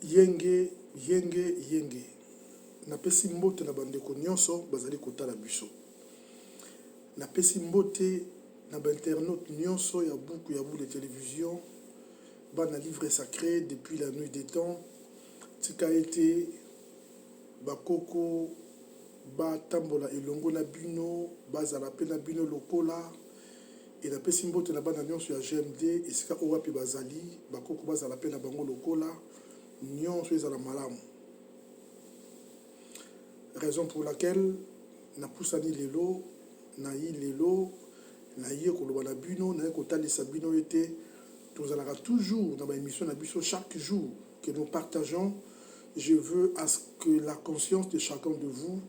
Yenge, yenge, yenge. Napesi mbote na bandeko nyonso bazali kotala biso. Napesi mbote na internaute nyonso ya buku ya bout de télévision. Bana livre sacré depuis la nuit des temps. Tika été bakoko ba tambola elongo na bino bazala pe na bino lokola. Et napesi mbote na bana nyonso ya GMD esika owapi bazali bakoko bazala pe na bango lokola. Nyonso ezala malamu. Raison pour laquelle na pusani lelo na yi lelo na yi koloba na bino na kotalisa bino ete tozalaka toujours dans ma émission na biso chaque jour que nous partageons. Je veux à ce que la conscience de chacun de vous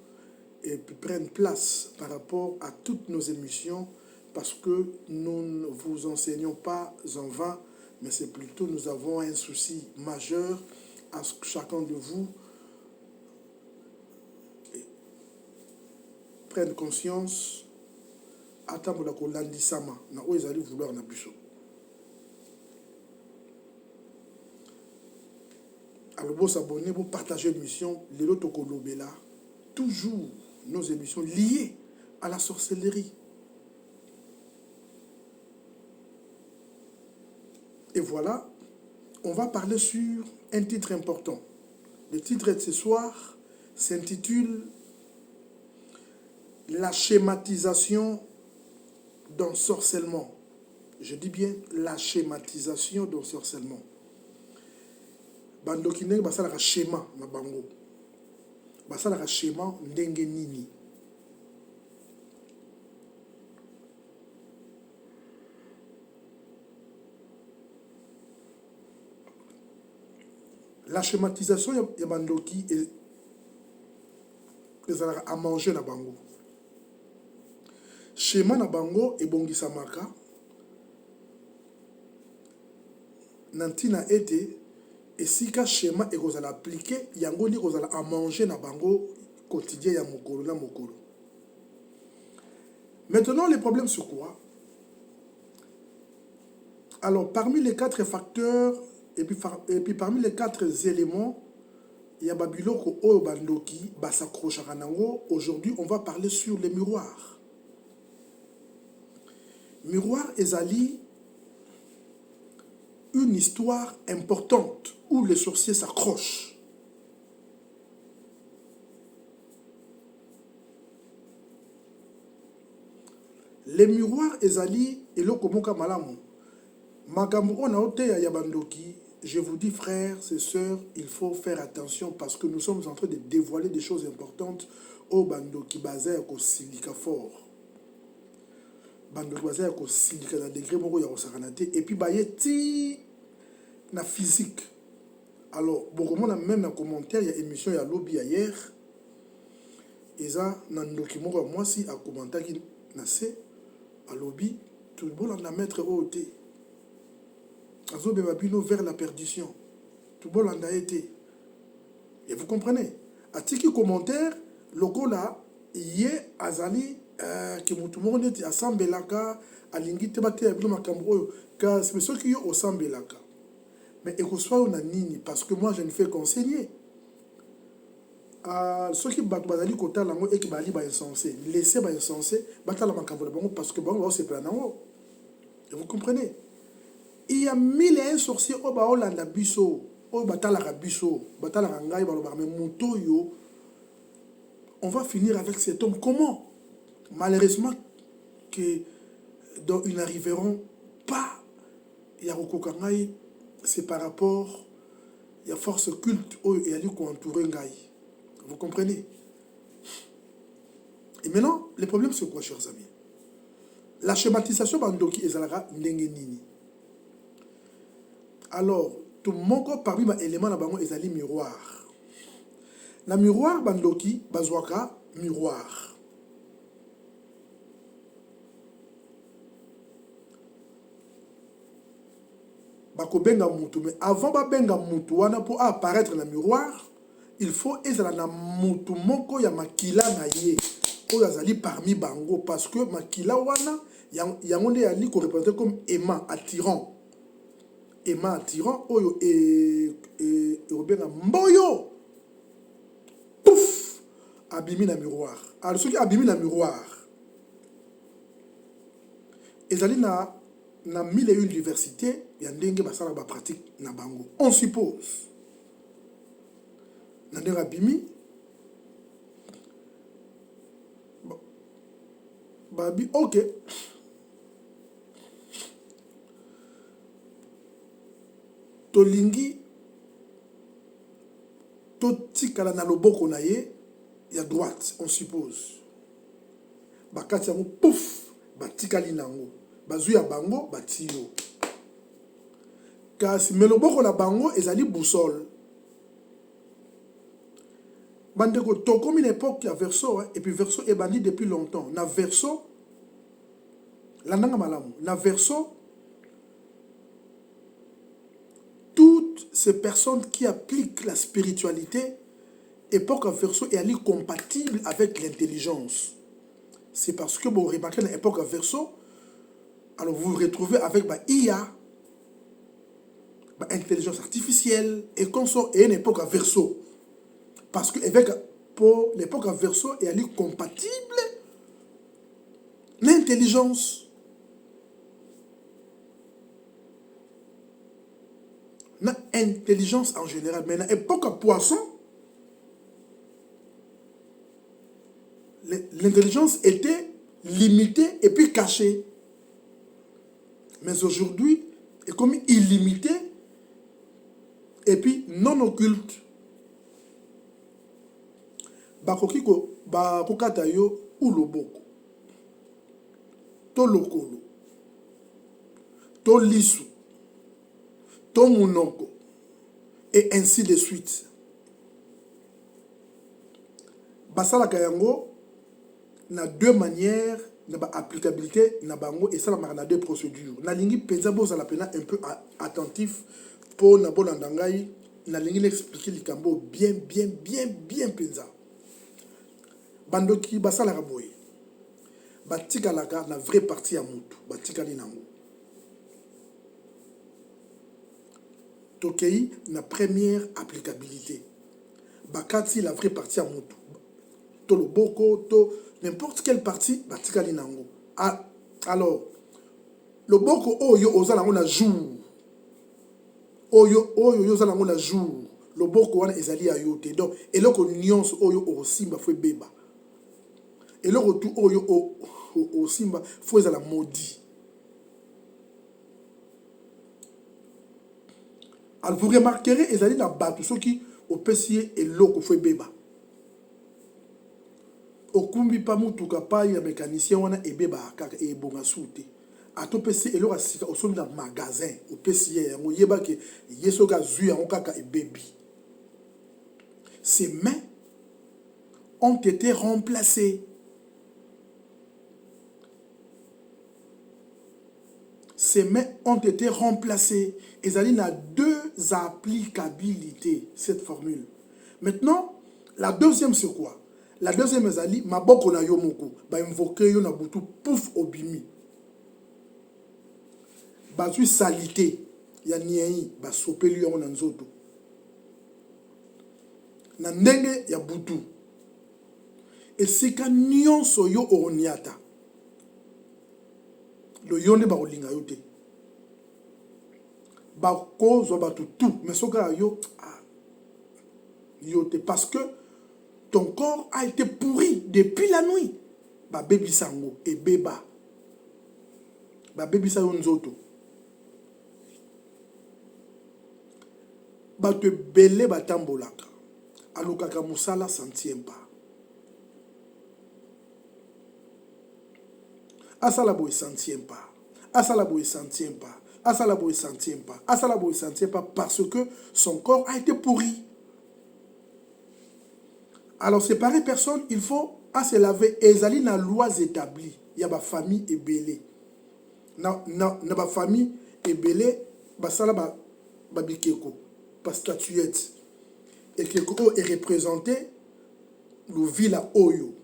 prenne place par rapport à toutes nos émissions, parce que nous ne vous enseignons pas en vain, mais c'est plutôt nous avons un souci majeur à ce que chacun de vous prenne conscience atambola ko landisama na oyo ezali vouloir na biso. Alors vous abonnez, vous partagez l'émission Lelo Tokolobela, toujours nos émissions liées à la sorcellerie. Et voilà, on va parler sur un titre important. Le titre de ce soir s'intitule La schématisation d'ensorcellement. Je dis bien la schématisation d'ensorcellement. Bando kineng basala schéma na bango. Basala schéma ndenge nini. La schématisation ya bandoki ezala à manger na bango. Schéma na bango ebongisamaka nantina ete esika schéma ekozala appliqué yango ni kozala à manger na bango quotidien ya mokolo na mokolo. Maintenant les problèmes sur quoi? Alors parmi les 4 facteurs et puis parmi les 4 éléments il y a babiloko oyo bandoki basakrochaka nango. Aujourd'hui on va parler sur les miroirs. Miroir ezali une histoire importante où les sorciers s'accrochent. Les miroirs ezali eloko moka malamu. Makambo ona ote ya bandoki, je vous dis frères et sœurs, il faut faire attention parce que nous sommes en train de dévoiler des choses importantes au bandoki basé ko silika fort. Bandoki basé ko silika na degré moko ya kosakanate et puis bayeti na physique. Alors beaucoup monde même dans commentaire il y a émission ya lobby hier. Eza na ndoki moko moi si a commenter ki na se à lobby tout le monde en mettre au thé. Azo bebabino vers la perdition. Tout le monde a été. Et vous comprenez? A tiki commentaire logo là yé azali que tout le monde est asambelaka alingite bate ya bilo makambo ka c'est ceux qui au sambelaka. Mais et que soit on a nini parce que moi je ne fais qu'enseigner. Ceux qui bazali kota lango et qui bali ba insensé, laisser ba insensé, batala makambo la bango parce que bango c'est plein nango. Et vous comprenez? Il y a 1001 sorciers au Baolanda biso, au Batala biso, Batala Rangai, Balobarme Mutoyo. On va finir avec cet homme. Comment? Malheureusement, que donc ils n'arriveront pas. Yaroko Kangai, c'est par rapport à la force culte et à lui qu'on entoure Ngai. Vous comprenez? Et maintenant, le problème c'est quoi, chers amis? La schématisation bandoki ezalaka ndenge nini. Alors, tout le monde parmi les éléments là-bas ezali miroir. La miroir bandoki bazwaka miroir. Bako benga mutu, mais avant ba benga mutu wana pour apparaître dans le miroir, il faut ezala na mutu moko ya makila na ye. Oyo azali parmi bango parce que makila wana yango nde ali ko représenter comme aimant, attirant. ema attirant oyo obenga mboyo pouf abimi na miroir. Alors soki abimi na miroir ezali na mille et une diversité ya ndenge basala ba pratique na bango. On suppose na ndenge abimi babi ok tolingi totikala na loboko na ye ya droite, on suppose bakati yango pouf batikali nango bazwi ya bango batiyo kasi me loboko na bango ezali boussole. Bandeko tokomi na époque ya verso et puis verso ebandi depuis longtemps na verso landanga malamu na verso toutes ces personnes qui appliquent la spiritualité, époque à verso est allée compatible avec l'intelligence. C'est parce que vous remarquez dans l'époque à verso, alors vous vous retrouvez avec IA, intelligence artificielle, et qu'on sort et une époque à verso. Parce que pour l'époque à verso est allée compatible l'intelligence. L'intelligence en général, mais dans l'époque à poisson, l'intelligence était limitée et puis cachée. Mais aujourd'hui, est comme illimitée et puis non occulte. Bakokiko, bakokata yo ou loboko, to lokolo, to lisu, to monoko, et ainsi de suite. Basala kayango na deux manières d'applicabilité na bango et ça na deux procédures. Na lingi penza boza la pena un peu attentif pour na bolandangai na lingi expliquer likambo bien penza. Bandoki basala raboye. Batika la na vraie partie à mutu, batika linango. Tokei na première applicabilité. Bakati la vraie partie à mutu. To le boko, to n'importe quelle partie, batika linango. Alors, le boko oyo ozalango na jour. Oyo ozalango na jour. Le boko wana ezali ayote. Donc, et là ko nuance oyo osimba fwe beba. Et là tout oyo osimba fwe ezala maudit. Alors, vous remarquerez, ezali na batu soki opesiye eloko fwe beba. Okumbi pa mutuka pa ya mécanicien wana ebeba kaka ebonga soute atopesi eloko asika osomi na magasin opesi ye yango yeba ke yeso ka zui yango kaka ebebi. Ces mains ont été remplacées. Ces mains ont été remplacées. Ezali na deux applicabilités cette formule. Maintenant, la deuxième c'est quoi? La deuxième ezali maboko na yo moko ba invoquer yo na butu pouf obimi. Bazui salité ya niei ba sopeli yo na nzoto. Na ndenge ya butu. Esika nyonso yo oroniata. Lo yonde ba olinga yo te. Ba ko zo ba tout mais soka yo yo te parce que ton corps a été pourri depuis la nuit. Ba baby sango et beba. Ba baby sango nzoto. Ba te belé ba tambolaka. Alokaka musala centième pas. Asala boy centième pas. Asala boy centième pas. Asala boy centième pas. Asala boy centième pas parce que son corps a été pourri. Alors, c'est pareil, personne, il faut se laver. Ezali na lois établies. Il y a ma famille ébélée. Na ma famille ébélée, basala ba bikeko, ba statuette. Et keko est représenté le villa Oyo,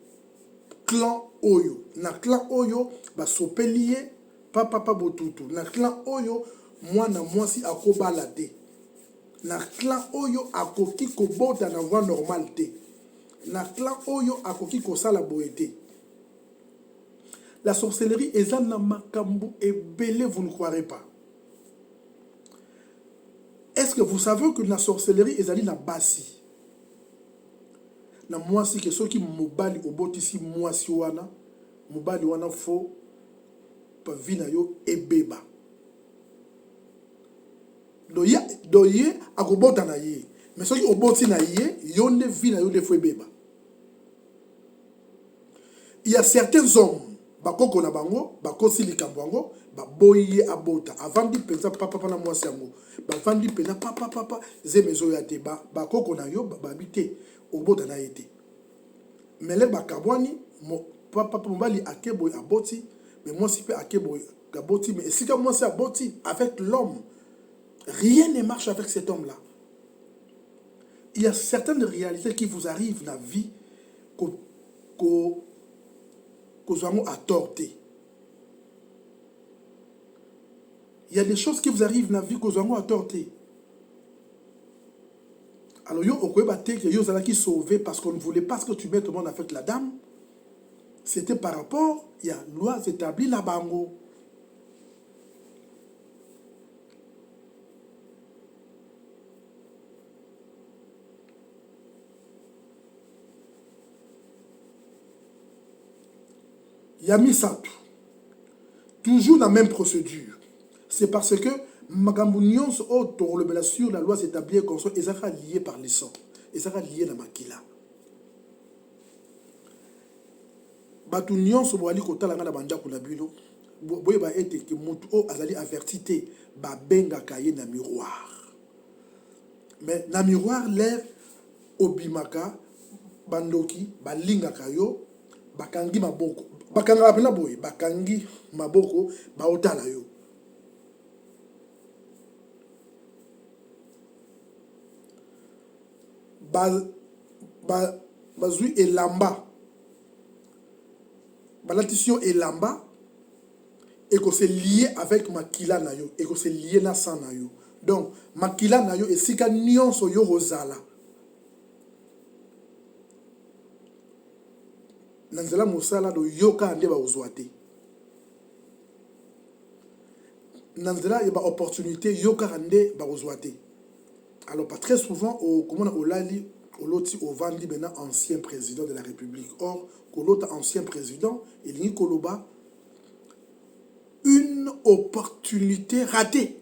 clan Oyo. Na clan Oyo, ba sopelier, papa botutu. Na clan Oyo, mwana mwasi akobala te. Na clan oyo akoki kobota na voie normale te. Na clan oyo akoki kosala boye te. La sorcellerie eza na makambo ebele, vous ne croirez pas. Est-ce que vous savez que la sorcellerie ezali na basi? Na mwasi ke soki mobali obotisi mwasi wana, mobali wana fo pa vi na yo ebeba. Doye akobota na ye. Mais soki oboti na ye, yo ne vi na yo de fo ebeba. Il y a certains hommes, bakoko na bango, bakosi likambo bango, baboye abota. Avant di pensa papa na mwasi yango. Avant di pensa papa zemezo ya te bakoko na yo babite obota na yete. Mais le bakabwani papa mobali akebo aboti, mais mwasi pe akebo aboti, mais si comme mwasi aboti avec l'homme, rien ne marche avec cet homme-là. Il y a certaines réalités qui vous arrivent dans la vie que vous avez à torter. Il y a des choses qui vous arrivent dans la vie que vous avez à torter. Alors, yo allez qui sauver parce qu'on ne voulait pas que tu mettes le monde avec la dame. C'était par rapport, il y a loi établie la bango. Yami Satou, toujours la même procédure. C'est parce que makambo nyonso auto le sur la loi établie comme ça, ils sont liés par les sangs, ils sont liés na makila. Batu nyonso boali kotala nga na banda kuna bino, boye ba ete ke mutu o azali avertité ba benga kaye na miroir. Mais na miroir l'air obimaka bandoki balinga kayo bakangi maboko. Bakanga apena boye, bakangi maboko, baotala yo. Bazui elamba. Balatisio elamba. Et que c'est lié avec makila na yo. Et que c'est lié na san na yo. Donc, makila na yo, et si ka nyonso yo rozala. Nanzela mosala do yoka ande ba ozwate. Nanzela y a opportunité yoka ande ba ozwate. Alors pas très souvent au comment on lali au loti au vandi maintenant ancien président de la République. Or l'autre ancien président il y koloba une opportunité ratée.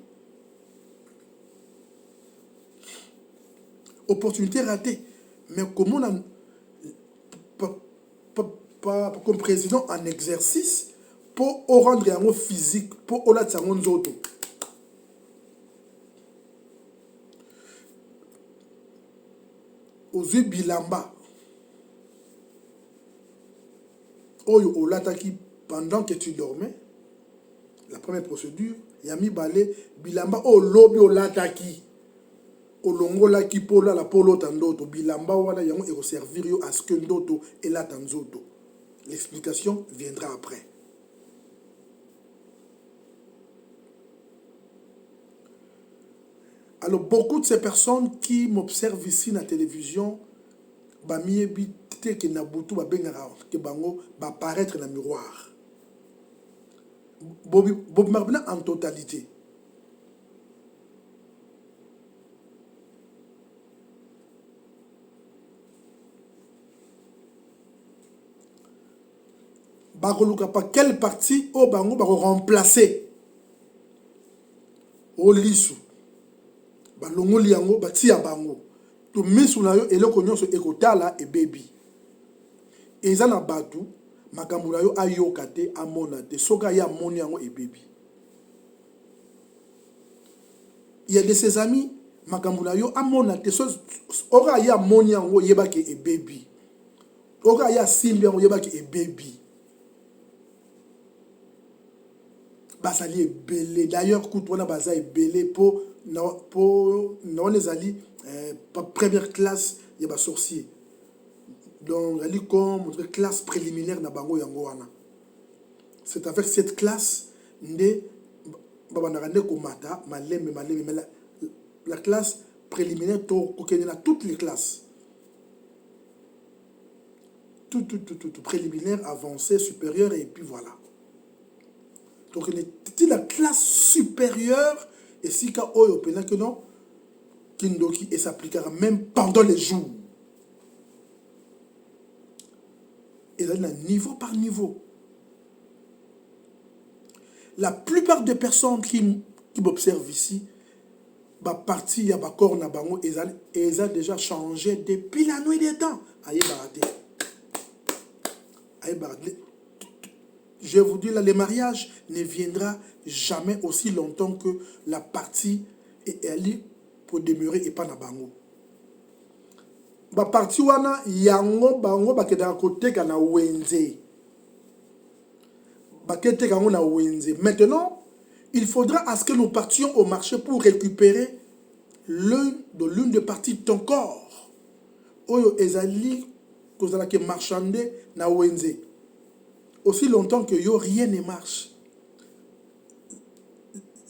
Opportunité ratée. Mais comment on comme président en exercice pour rendre un mot physique pour la tsangon zoto. Aux yeux bilamba. Oyo olataki pendant que tu dormais. La première procédure, yami balé bilamba o lobi olataki. Olongo la ki pola la polo tandoto bilamba wala yango eko servir yo à ce que ndoto et la tanzoto. L'explication viendra après. Alors, beaucoup de ces personnes qui m'observent ici dans la télévision, bah, que Nabutu va apparaître dans le miroir. Bob Marbina en totalité. Quelle partie au bango va remplacer au lisu balongo liango batia bango to misu na yo eloko nyonso ekotala e baby eza na batu makambo na yo ayoka te amona te soka ya moni yango e baby. Il y a de ses amis makambo na yo amona te so ora ya moni yango yebaki e baby ora ya simbi yango yebaki e baby. Basali est belé. D'ailleurs, quand on a basé belé pour les alliés, première classe, il y a des sorciers. Donc, elle est comme une classe préliminaire na bango yango wana. C'est avec cette classe de Mais la classe préliminaire, toutes les classes. Tout, préliminaire, avancé, supérieur, et puis voilà. Donc, c'était la classe supérieure, et si ka oyo pena que non, Kindoki, et s'appliquera même pendant les jours. Et là, niveau par niveau. La plupart des personnes qui m'observent ici, bah parti il y a ba corps na bango et ça déjà changé depuis la nuit des temps. Aïe baraté. Aïe baraté. Je vous dis là, le mariage ne viendra jamais aussi longtemps que la partie et elle pour demeurer et pas na bango. Ba parti wana yango bango ba keda côté kana wenze. Ba kete kango na wenze. Maintenant, il faudra à ce que nous partions au marché pour récupérer l'une des parties de ton corps. Oyo ezali kozala ke marchander na wenze. Aussi longtemps que yo rien ne marche.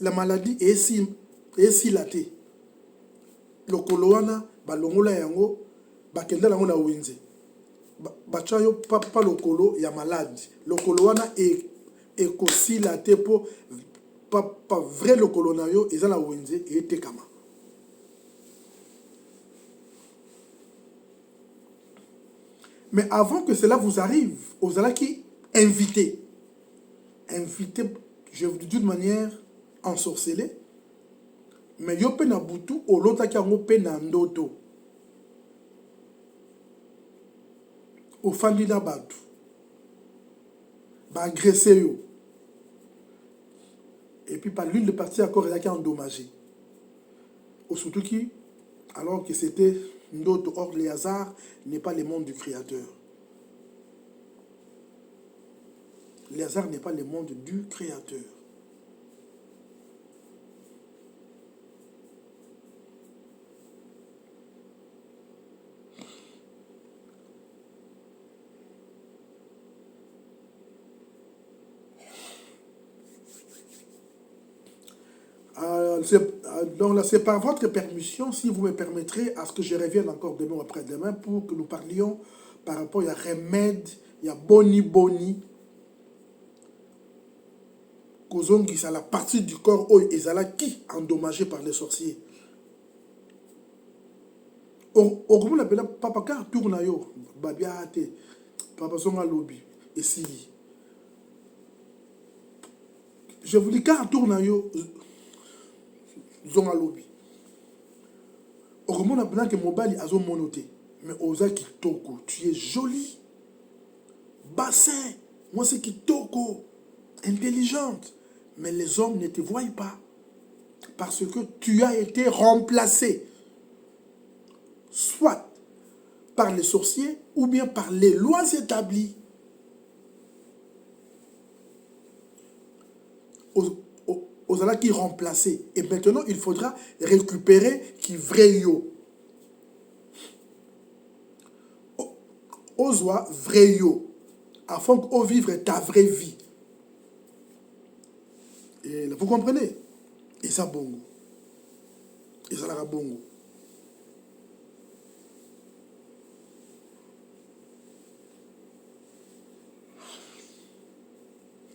La maladie est si latée. Le koloana balongola yango bakenda lango na wenze. Bacha yo papa le kolo ya malade. Le koloana est aussi laté pour pas vrai le colonayo et ça la wenze et tekama. Mais avant que cela vous arrive, aux ala qui inviter, je vous dis d'une manière ensorcelée, mais yo pe na butu o lota ki ango pe na ndoto. Au fandi na batu. Ba agressé yo. Et puis par l'une de parties encore il y a qui endommagé. Au surtout qui, alors que c'était ndoto, or le hasard n'est pas le monde du créateur. Le hasard n'est pas le monde du créateur. Donc là, c'est par votre permission, si vous me permettrez, à ce que je revienne encore demain ou après-demain pour que nous parlions par rapport à remède, il y a boni. Kozongi, c'est la partie du corps où ezala qui endommagé par les sorciers. Au la bela papa car tourna yo babiate papa songa lobby et sili. Je vous dis car tourna yo zonga lobby. Au la bela que mobali azo monoté mais oza kitoko, tu es jolie. Bassin, moi c'est kitoko, intelligente. Mais les hommes ne te voient pas. Parce que tu as été remplacé. Soit par les sorciers ou bien par les lois établies. Aux ala qui remplacé. Et maintenant, il faudra récupérer qui vrai yo. Ozwa vrai yo. Afin qu'on vive ta vraie vie. Et vous comprenez? Et ça bongo. Et ça la bongo.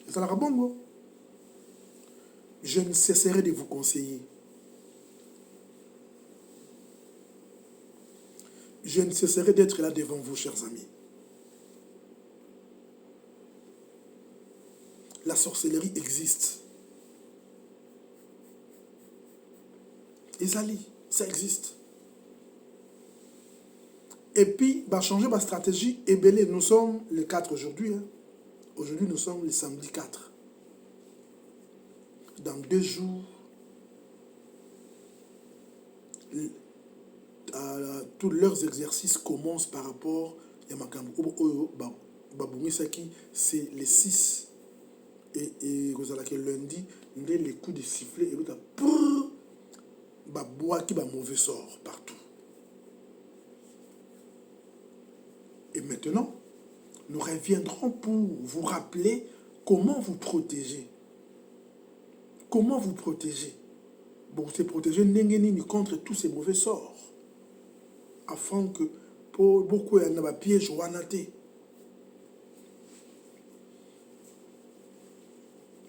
Et ça la bongo. Je ne cesserai de vous conseiller. Je ne cesserai d'être là devant vous, chers amis. La sorcellerie existe. Ezali, ça existe. Et puis, bah, changer ma stratégie. Et belé, nous sommes le 4 aujourd'hui. Hein. Aujourd'hui, nous sommes le samedi 4. Dans 2 jours, tous leurs exercices commencent par rapport à Makambo. C'est le 6. Et vous allez lundi, les coups de sifflet et l'autre bois qui va mauvais sort partout. Et maintenant, nous reviendrons pour vous rappeler comment vous protéger. Comment vous protéger? Bon, vous protéger nini contre tous ces mauvais sorts. Afin que, pour beaucoup, il y a un piège ou un athée.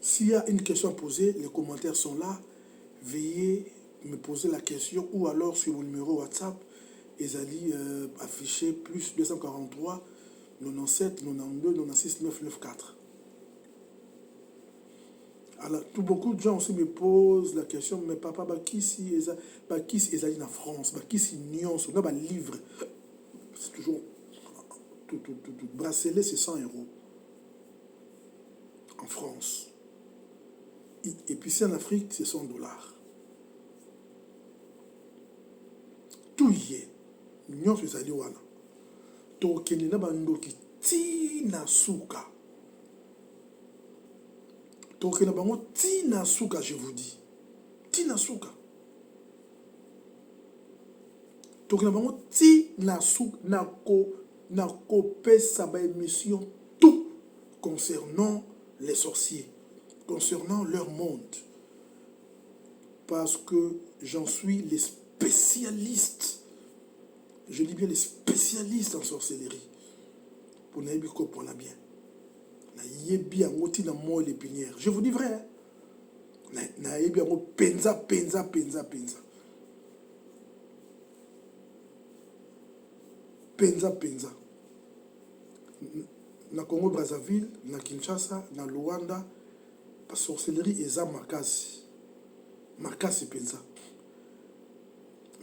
S'il y a une question à poser, les commentaires sont là. Veuillez me poser la question ou alors sur mon numéro WhatsApp, Ezali affiché plus 243 97 92 96 994. Alors, beaucoup de gens aussi me posent la question, mais papa, qui si Ezali en France, qui si nuance, on a un livre, c'est toujours tout bracelet, c'est 100 euros en France. Et puis si en Afrique, c'est 100 dollars. Tout y est. Nuance Ezali wana. Tokeni na bandoki tina suka. Tokeni na bango tina suka, je vous dis. Tina suka. Tokeni na bango tina suka. Nako pesa ba émission tout concernant les sorciers, concernant leur monde. Parce que j'en suis les spécialistes. Je dis bien les spécialistes en sorcellerie. Pour n'aller bien comprendre bien. Je vous dis vrai. N'aille bien penza. Penza. Na Congo Brazzaville, na Kinshasa, na Luanda, la sorcellerie est makasi penza.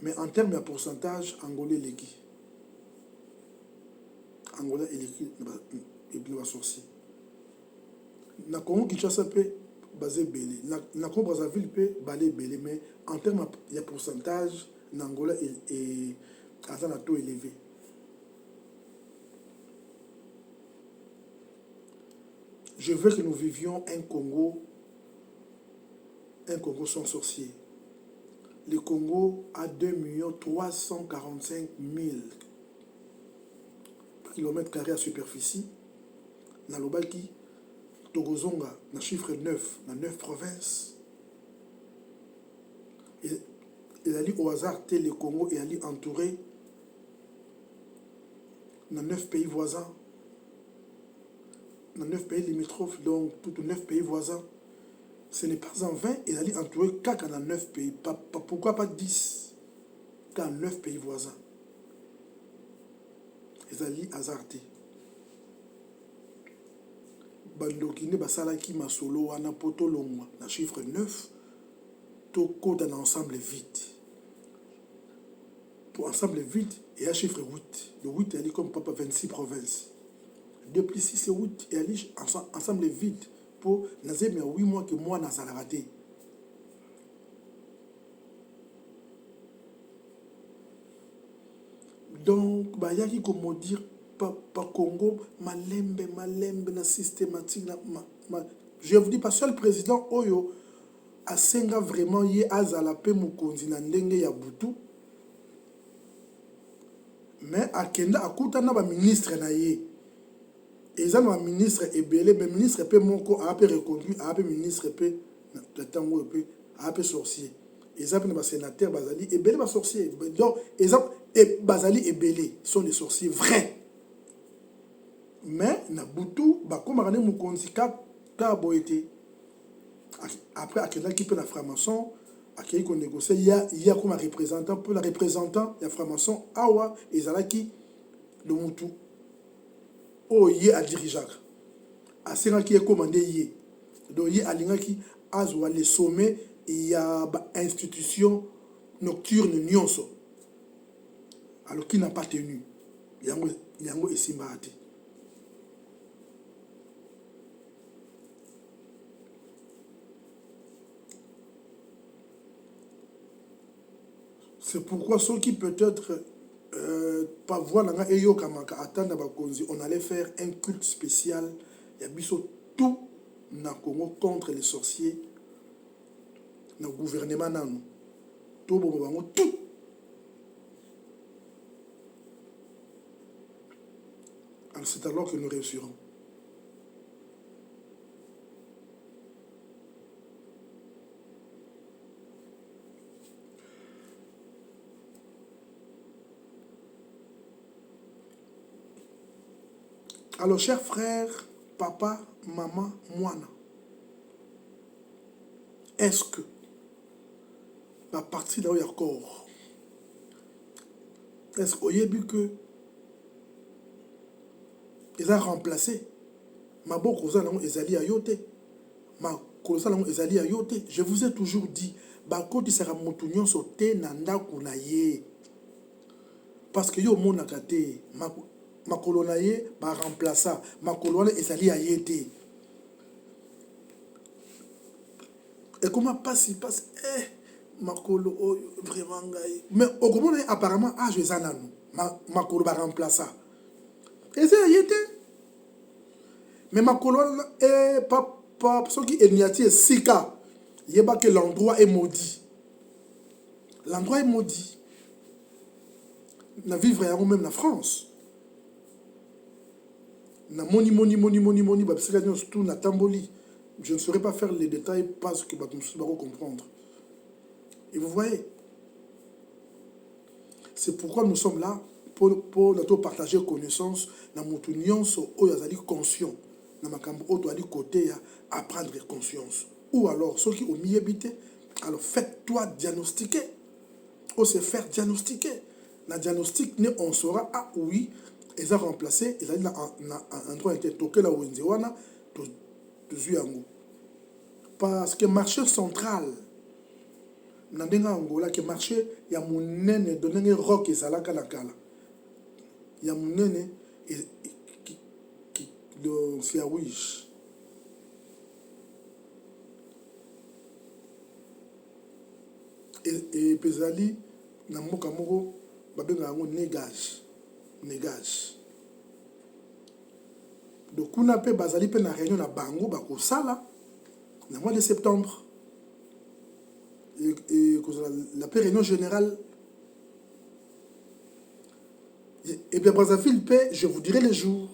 Mais en termes de pourcentage, Angolais l'équipe. Angolais est l'équipe et va sorcier. Na Congo Kinshasa peut basé belé. Na Congo Brazzaville peut balé belé, mais en termes de pourcentage, Angola est à un taux élevé. Je veux que nous vivions un Congo sans sorcier. Le Congo a 2 345 000 km² à superficie. Dans le Baki, Togozonga, dans chiffre 9, dans 9 provinces. Il a dit au hasard, le Congo est entouré dans 9 pays voisins. Dans 9 pays limitrophes, donc tous 9 pays voisins. Ce n'est pas en vain, il a dit entouré qu'à dans 9 pays. Pourquoi pas 10? Qu'à 9 pays voisins. Il a dit hasardé. Bandokine basalaki masolo wana poto longwa na chiffre 9 toko dans ensemble vide. Pour ensemble vide, il y a chiffre 8. Le 8 est comme papa 26 provinces. 2 plus 6 c'est 8 et ensemble vide pour nazer mais 8 mois que moi n'a pas raté. Donc bah yaki comme dire pas Congo malembe na systématique je vous dis pas seul président oyo asenga vraiment ye azala pe mukonzi na ndenge ya butu mais akenda akutana ba ministre na ye eza na ministre ebele mais ministre pe moko a pe reconduit a pe ministre pe na tango pe a pe sorcier eza pe na ba sénateur bazali ebele ba sorcier donc eza et bazali ebele sont des sorciers vrais. Mais na butu bakoma kana mukonzi ka boité après akenda qui peut la franc-maçon akei ko négocier il y a comme représentant pour la représentant ya franc-maçon awa ezalaki le mutu o ye a dirigeaka asenga qui est commandé ye donc ye alingaki azwa le sommet il y a ba institution nocturne nyonso alors qui n'a pas tenu yango esimbati. C'est pourquoi ceux qui peut-être pas voir la eyo kamaka attendre bakonzi, on allait faire un culte spécial. Il y a biso tout na Congo contre les sorciers, na gouvernement nanu, tout bon tout. Alors c'est alors que nous réussirons. Alors, chers frères, papa, maman, moana, est-ce que la partie là où il y a corps, est-ce qu'il y a vu que ils ont remplacé ma bokoza lango ezali ayote ma kolosa lango ezali ayote? Je vous ai toujours dit bakoti sera motu nyonso te na ndako na ye parce que yo monaka te makolo na ye ba remplaça makolo wana ezali ayete. Et comment passe makolo oyo vraiment ngai mais okomona apparemment âge ezananu makolo ba remplaça ezali ayete. Mais makolo et papa ce qui est niati sika yeba que l'endroit est maudit. L'endroit est maudit. Na vivre yango même na France. Na moni babsika nyonso tout na tamboli. Je ne saurais pas faire les détails parce que bato mosusu bako comprendre. Et vous voyez, c'est pourquoi nous sommes là pour partager connaissance na motu nyonso oyo azali conscient na makambo oyo ali côté à prendre conscience. Ou alors ceux qui ont mis habité, alors faites-toi diagnostiquer. Ou se faire diagnostiquer. Na diagnostic on saura ah oui, ils ont remplacé, ils ont un endroit été toqué là où ils wana parce que marché central nandenga Angola que marché ya munene donné rock ezalaka na kala ya munene de Siawish et pesali na mboka moko babenga yango négage. Donc on a pe bazali pe na réunion na bango bakosala na mois de septembre et la réunion générale et bien Brazzaville paix, je vous dirai les jours.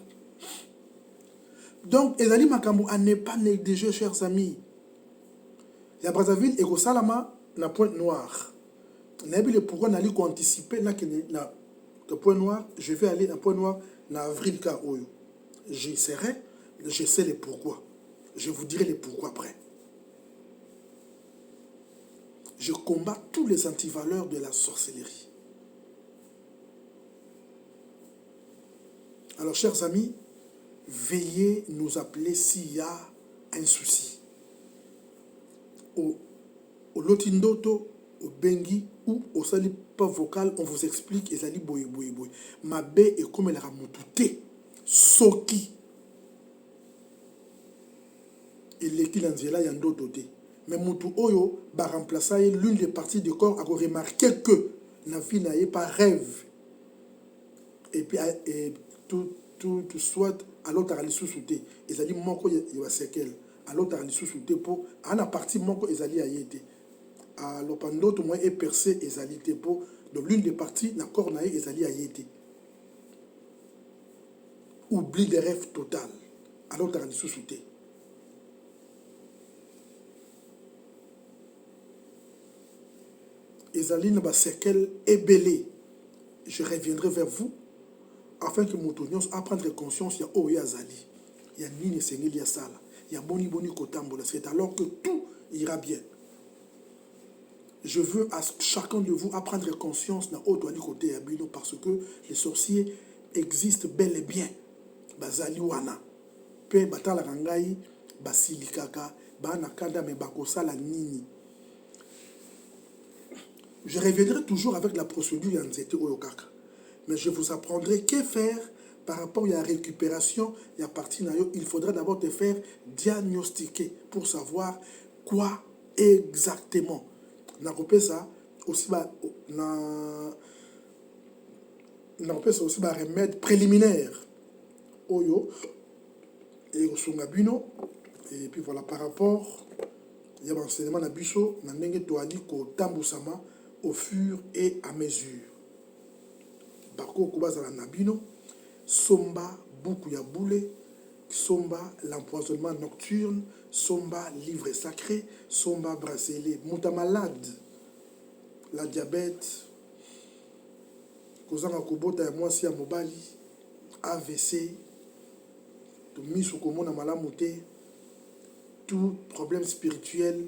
Donc ezali makambo à ne pas négliger, chers amis. Ya Brazzaville et Kosalama na Pointe-Noire. Nabi le pourquoi n'allez qu'anticiper là que na Pointe-Noire, je vais aller à Pointe-Noire na avril ka oyo. Je sais les pourquoi. Je vous dirai les pourquoi après. Je combats tous les antivaleurs de la sorcellerie. Alors, chers amis, veuillez nous appeler s'il y a un souci. Au Lotindoto, au Bengi ou au Salipa vocal, on vous explique et ça dit boy. Ma baie est comme elle a ramouté. Soki. Et l'équipe d'Angela y a d'autres côtés. Mais Moutou Oyo va remplacer l'une des parties du corps à remarquer que la vie n'a pas rêve. Et puis, tout soit à l'autre à l'issue-souté. Et ça dit, mon il y a séquelles. À l'autre à l'issue-souté pour. À la partie, mon co, ils allaient y été. Alors, pendant d'autres mois, est percé, ils allaient été pour. Donc, l'une des parties, la cornaille, ils allaient y été. Oublie des rêves total. À l'autre à l'issue-souté. Ezaline ba séquelles ébélé. Je reviendrai vers vous afin que Moutonios a prendre conscience. Il y a oh Yazali, il y a Nini Sengeli ya Sala, il y a Boni Kotambola. C'est alors que tout ira bien. Je veux à chacun de vous apprendre conscience na Otoali côté Yabino parce que les sorciers existent bel et bien. Bazali wana. Pe batala rangai basilikaka bana kanda me bakosala nini. Je reviendrai toujours avec la procédure Yanzete Oyokaka. Mais je vous apprendrai que faire par rapport à la récupération. Il il faudra d'abord te faire diagnostiquer pour savoir quoi exactement. Ça aussi aussi remède préliminaire. Oyo et Osungabino. Et puis voilà, par rapport, il y a un enseignement na biso, na ndenge toali ko tambusama au fur et à mesure. Bako Kubazala Nabino, Somba Boukou ya Boulé, Somba l'empoisonnement nocturne, Somba livre sacré, Somba bracelet, Mouta malade, la diabète, Kozanga Kubota et moi si à Mobali, AVC, mis au commun à Malamoute, tout problème spirituel,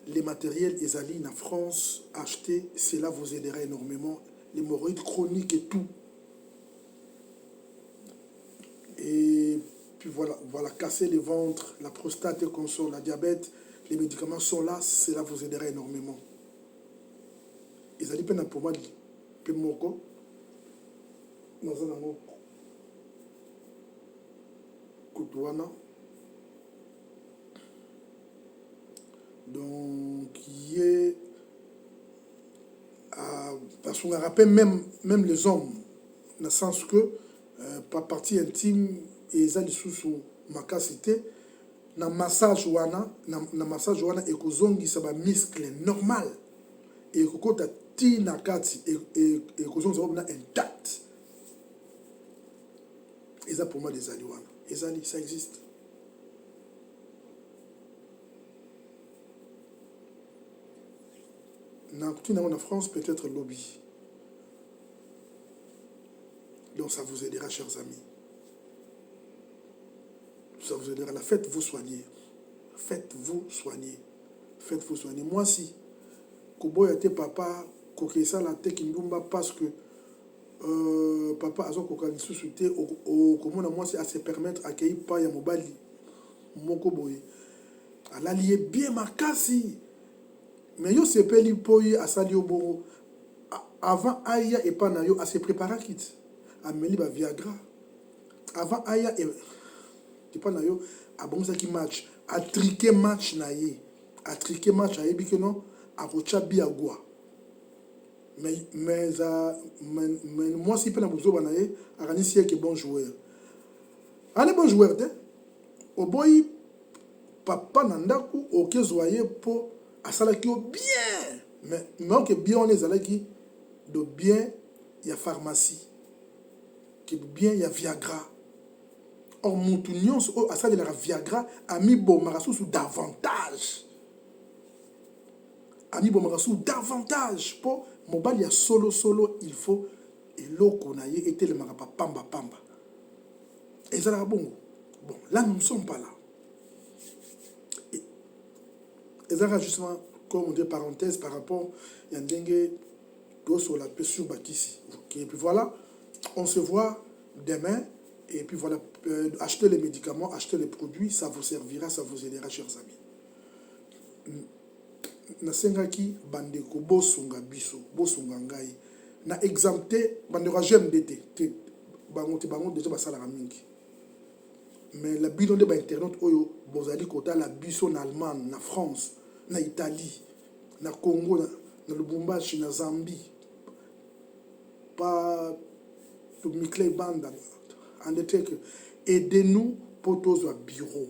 les matériels Ezali en France, acheter, cela vous aidera énormément. L'hémorroïde chronique et tout. Et puis voilà, casser les ventres, la prostate et consort, la diabète, les médicaments sont là, cela vous aidera énormément. Ezali pena pour moi, Pemoko, Nazanamo, Koutouana. Donc, il est parce qu'on rappelle même les hommes, dans le sens que, par partie intime, et ils ont sous ma cité, na massage wana, et kozongi ça va muscle normal, et kokota ti na kati, et kozongi ça va intact. Et ça pour moi des ali wana. Les ali, ça existe. En France, peut-être lobby. Donc ça vous aidera, chers amis. Ça vous aidera. Faites-vous soigner. Faites-vous soigner. Faites-vous soigner. Moi, si, Koboy était papa, Kokesa la tête Kindumba, parce que papa a son kokali sous-souté, comment moi, c'est à se permettre d'accueillir pas ya mobali. Mon Koboy. Elle a lié bien ma casse. Mais yo se peli poyi asali oboro avant aya et pas na yo a se préparer kit ameli ba Viagra avant aya et pas na yo a bon ça qui match a triquer match na ye a triquer match a yebi que non a kocha biagwa mais moi si pe na bozo ba na ye a kanisi que bon joueur allez bon joueur te o boy papa nandaku okezoye po asalaki bien mais que bien on est allé de bien il y a pharmacie que bien il y a Viagra or moutunion à ça de la Viagra ami bon marasou davantage ami bon marasou davantage pour mobile il y a solo il faut et l'eau na ye était le marapa pamba et ça là bon là nous ne sommes pas là et ça justement comme on dit parenthèse par rapport à Yandengue sur la paix sur Bakissi. Okay. Et puis voilà, on se voit demain. Et puis voilà, achetez les médicaments, achetez les produits, ça vous servira, ça vous aidera, chers amis. Nasengaki bandeko bosunga biso, bosunga ngai. Na exempté bandeko GMDT, bango déjà basala mingi. Mais la bidon de ba internet oyo bozali kota la biso na Allemagne, na France, na Italie, na Congo, na Lubumbashi, na Zambie. Pas tout Mikley Banda, aidez-nous pour tous au bureau.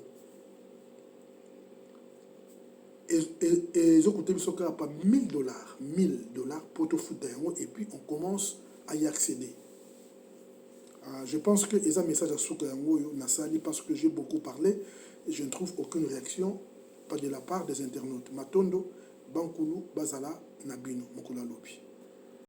Et je coûte pas $1000, $1000 pour tout foutre et puis on commence à y accéder. Je pense que les messages à Soukayango Nassali parce que j'ai beaucoup parlé et je ne trouve aucune réaction, pas de la part des internautes. Matondo, Bankulu, Bazala, Nabino, Mokula Lobi.